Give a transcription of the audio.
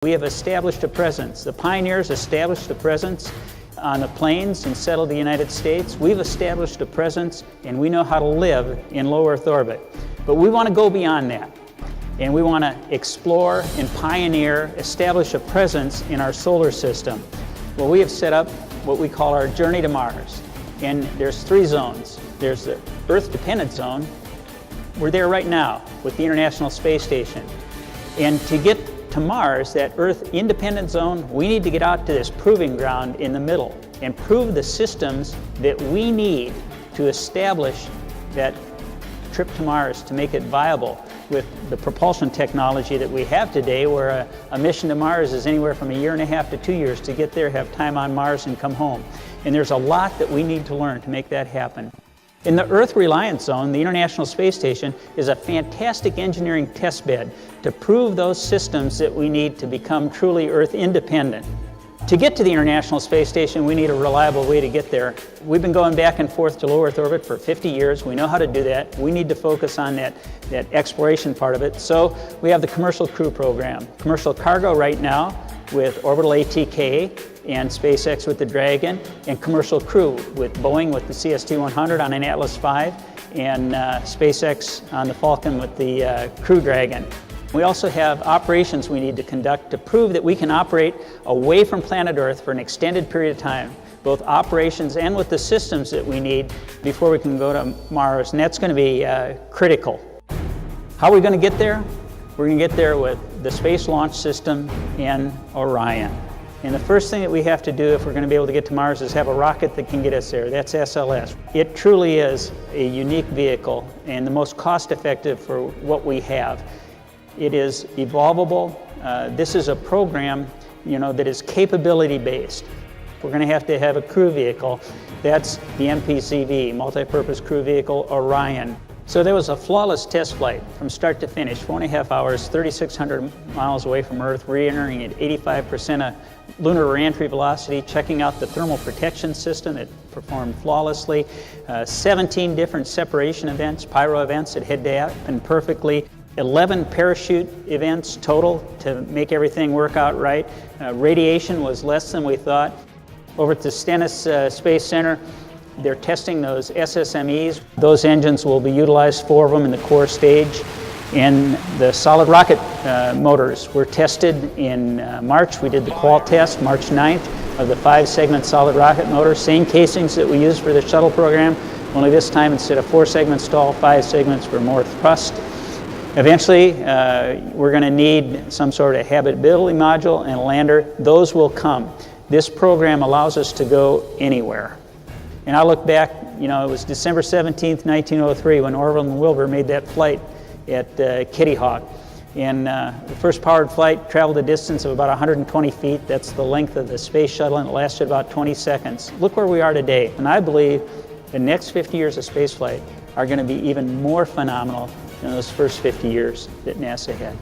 We have established a presence. The pioneers established a presence on the plains and settled the United States. We've established a presence and we know how to live in low Earth orbit. But we want to go beyond that. And we want to explore and pioneer, establish a presence in our solar system. Well, we have set up what we call our Journey to Mars. And there's 3 zones. There's the Earth-dependent zone. We're there right now with the International Space Station. And to get to Mars, that Earth-independent zone, we need to get out to this proving ground in the middle and prove the systems that we need to establish that trip to Mars, to make it viable with the propulsion technology that we have today, where a mission to Mars is anywhere from 1.5 years to 2 years to get there, have time on Mars, and come home. And there's a lot that we need to learn to make that happen. In the Earth-reliant zone, the International Space Station is a fantastic engineering test bed to prove those systems that we need to become truly Earth-independent. To get to the International Space Station, we need a reliable way to get there. We've been going back and forth to low Earth orbit for 50 years. We know how to do that. We need to focus on that exploration part of it. So we have the Commercial Crew Program. Commercial cargo right now with Orbital ATK and SpaceX with the Dragon, and commercial crew with Boeing with the CST-100 on an Atlas V, and SpaceX on the Falcon with the Crew Dragon. We also have operations we need to conduct to prove that we can operate away from planet Earth for an extended period of time, both operations and with the systems that we need before we can go to Mars, and that's going to be critical. How are we going to get there? We're going to get there with the Space Launch System and Orion. And the first thing that we have to do if we're going to be able to get to Mars is have a rocket that can get us there. That's SLS. It truly is a unique vehicle and the most cost-effective for what we have. It is evolvable. This is a program, that is capability-based. We're going to have a crew vehicle. That's the MPCV, Multi-Purpose Crew Vehicle Orion. So there was a flawless test flight from start to finish, 4.5 hours, 3,600 miles away from Earth, re-entering at 85% of lunar re-entry velocity, checking out the thermal protection system. It performed flawlessly. 17 different separation events, pyro events that had to happen perfectly. 11 parachute events total to make everything work out right. Radiation was less than we thought. Over at the Stennis Space Center, they're testing those SSMEs. Those engines will be utilized, 4 of them in the core stage. And the solid rocket motors were tested in March. We did the qual test March 9th of the 5-segment solid rocket motor. Same casings that we used for the shuttle program, only this time instead of 4-segment stall, 5 segments for more thrust. Eventually, we're going to need some sort of habitability module and a lander. Those will come. This program allows us to go anywhere. And I look back, it was December 17th, 1903 when Orville and Wilbur made that flight at Kitty Hawk. And the first powered flight traveled a distance of about 120 feet. That's the length of the space shuttle, and it lasted about 20 seconds. Look where we are today. And I believe the next 50 years of spaceflight are going to be even more phenomenal than those first 50 years that NASA had.